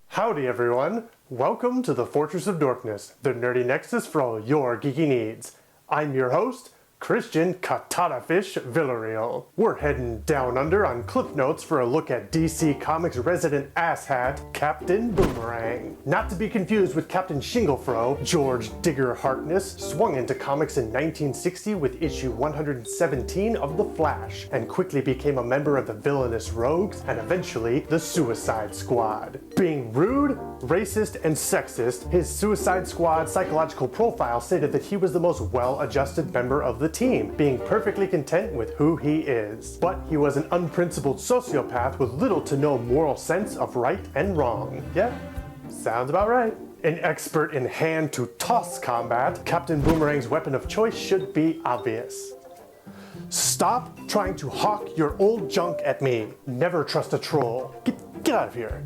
Howdy everyone! Welcome to the Fortress of Dorkness, the nerdy nexus for all your geeky needs. I'm your host, Christian Katatafish Villarreal. We're heading down under on Cliff Notes for a look at DC Comics' resident asshat, Captain Boomerang. Not to be confused with Captain Shinglefro, George Digger Harkness swung into comics in 1960 with issue 117 of The Flash, and quickly became a member of the villainous Rogues and eventually the Suicide Squad. Being rude, racist, and sexist, his Suicide Squad psychological profile stated that he was the most well-adjusted member of the team, being perfectly content with who he is. But he was an unprincipled sociopath with little to no moral sense of right and wrong. Yeah, sounds about right. An expert in hand-to-toss combat, Captain Boomerang's weapon of choice should be obvious. Stop trying to hawk your old junk at me. Never trust a troll. Get out of here.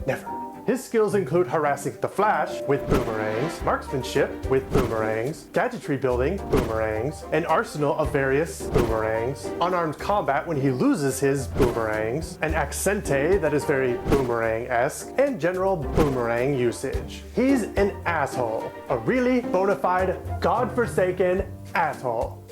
Never. His skills include harassing the Flash with boomerangs, marksmanship with boomerangs, gadgetry building boomerangs, an arsenal of various boomerangs, unarmed combat when he loses his boomerangs, an accente that is very boomerang-esque, and general boomerang usage. He's an asshole. A really bona fide, godforsaken asshole.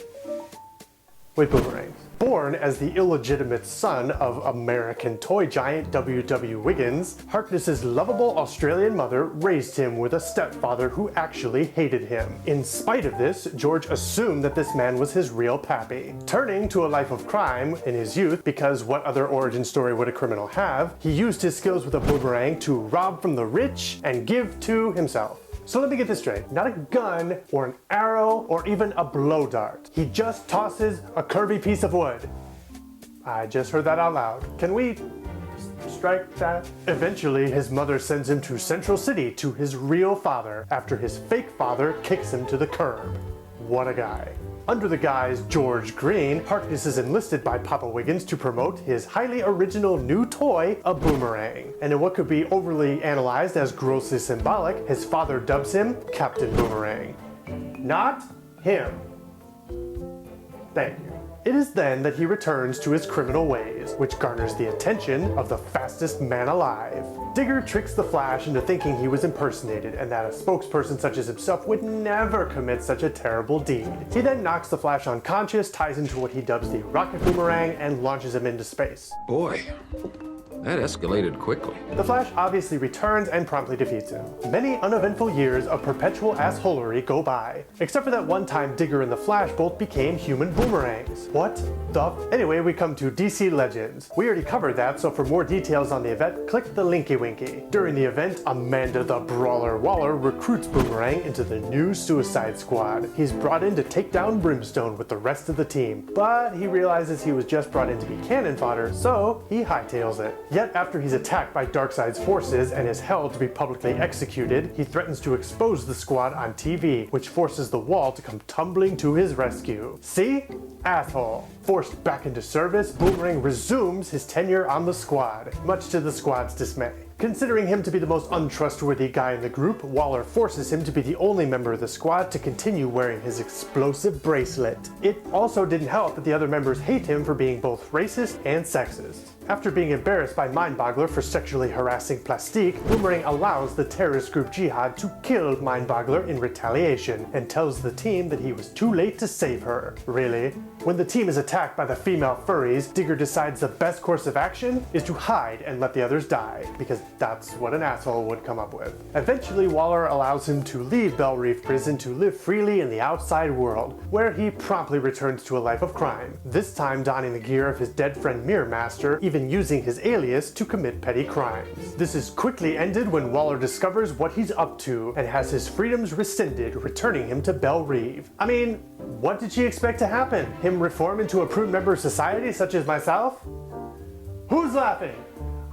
With boomerangs. Born as the illegitimate son of American toy giant W.W. Wiggins, Harkness's lovable Australian mother raised him with a stepfather who actually hated him. In spite of this, George assumed that this man was his real pappy. Turning to a life of crime in his youth, because what other origin story would a criminal have, he used his skills with a boomerang to rob from the rich and give to himself. So let me get this straight. Not a gun, or an arrow, or even a blow dart. He just tosses a curvy piece of wood. I just heard that out loud. Can we strike that? Eventually, his mother sends him to Central City to his real father, after his fake father kicks him to the curb. What a guy. Under the guise George Green, Harkness is enlisted by Papa Wiggins to promote his highly original new toy, a boomerang. And in what could be overly analyzed as grossly symbolic, his father dubs him Captain Boomerang. Not him. Thank you. It is then that he returns to his criminal ways, which garners the attention of the fastest man alive. Digger tricks the Flash into thinking he was impersonated and that a spokesperson such as himself would never commit such a terrible deed. He then knocks the Flash unconscious, ties him to what he dubs the rocket boomerang, and launches him into space. Boy, that escalated quickly. The Flash obviously returns and promptly defeats him. Many uneventful years of perpetual assholery go by, except for that one time Digger and the Flash both became human boomerangs. What the Anyway, we come to DC Legends. We already covered that, so for more details on the event, click the linky winky. During the event, Amanda the Brawler Waller recruits Boomerang into the new Suicide Squad. He's brought in to take down Brimstone with the rest of the team, but he realizes he was just brought in to be cannon fodder, so he hightails it. Yet after he's attacked by Darkseid's forces and is held to be publicly executed, he threatens to expose the squad on TV, which forces the Wall to come tumbling to his rescue. See? Asshole. Forced back into service, Boomerang resumes his tenure on the squad, much to the squad's dismay. Considering him to be the most untrustworthy guy in the group, Waller forces him to be the only member of the squad to continue wearing his explosive bracelet. It also didn't help that the other members hate him for being both racist and sexist. After being embarrassed by Mindboggler for sexually harassing Plastique, Boomerang allows the terrorist group Jihad to kill Mindboggler in retaliation, and tells the team that he was too late to save her. Really? When the team is attacked by the female furries, Digger decides the best course of action is to hide and let the others die, because that's what an asshole would come up with. Eventually, Waller allows him to leave Belle Reef Prison to live freely in the outside world, where he promptly returns to a life of crime, this time donning the gear of his dead friend Mirror Master, even using his alias to commit petty crimes. This is quickly ended when Waller discovers what he's up to and has his freedoms rescinded, returning him to Belle Reeve. I mean, what did she expect to happen? Him reform into a prude member of society such as myself? Who's laughing?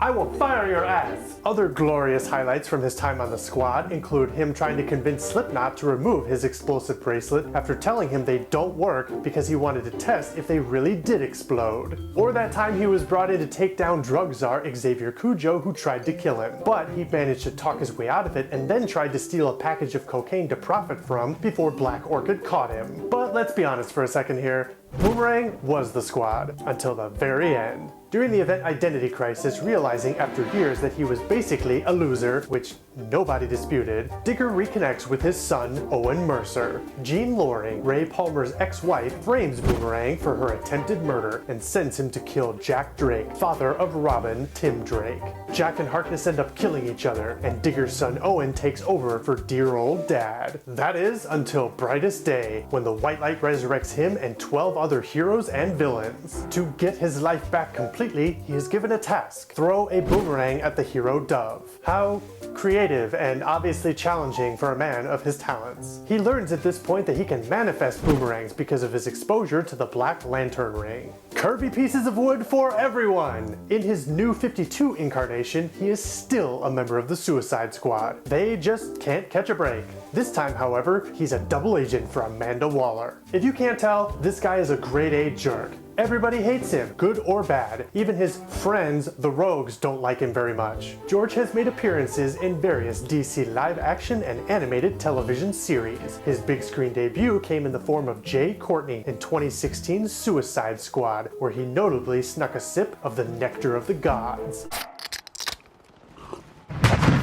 I will fire your ass! Other glorious highlights from his time on the squad include him trying to convince Slipknot to remove his explosive bracelet after telling him they don't work because he wanted to test if they really did explode. Or that time he was brought in to take down drug czar Xavier Cujo, who tried to kill him, but he managed to talk his way out of it and then tried to steal a package of cocaine to profit from before Black Orchid caught him. But let's be honest for a second here. Boomerang was the squad until the very end. During the event Identity Crisis, realizing after years that he was basically a loser, which nobody disputed, Digger reconnects with his son, Owen Mercer. Jean Loring, Ray Palmer's ex-wife, frames Boomerang for her attempted murder and sends him to kill Jack Drake, father of Robin, Tim Drake. Jack and Harkness end up killing each other, and Digger's son Owen takes over for dear old dad. That is until Brightest Day, when the White Light resurrects him and 12 other heroes and villains. To get his life back completely, he is given a task: throw a boomerang at the hero Dove. How creative and obviously challenging for a man of his talents. He learns at this point that he can manifest boomerangs because of his exposure to the Black Lantern ring. Curvy pieces of wood for everyone! In his new 52 incarnation, he is still a member of the Suicide Squad. They just can't catch a break. This time, however, he's a double agent for Amanda Waller. If you can't tell, this guy is a grade A jerk. Everybody hates him, good or bad. Even his friends, the Rogues, don't like him very much. George has made appearances in various DC live action and animated television series. His big screen debut came in the form of Jay Courtney in 2016's Suicide Squad, where he notably snuck a sip of the nectar of the gods.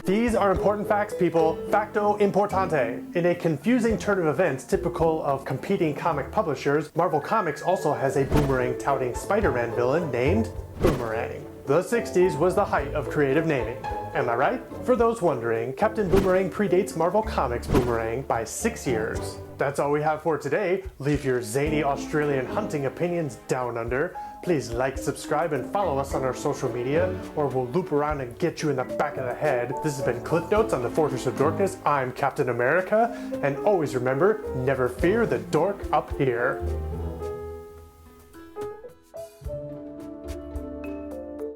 These are important facts, people. Facto importante. In a confusing turn of events typical of competing comic publishers, Marvel Comics also has a boomerang-touting Spider-Man villain named Boomerang. The 60s was the height of creative naming. Am I right? For those wondering, Captain Boomerang predates Marvel Comics Boomerang by 6 years. That's all we have for today. Leave your zany Australian hunting opinions down under. Please like, subscribe, and follow us on our social media, or we'll loop around and get you in the back of the head. This has been Cliff Notes on the Fortress of Dorkness. I'm Captain America, and always remember, never fear the dork up here.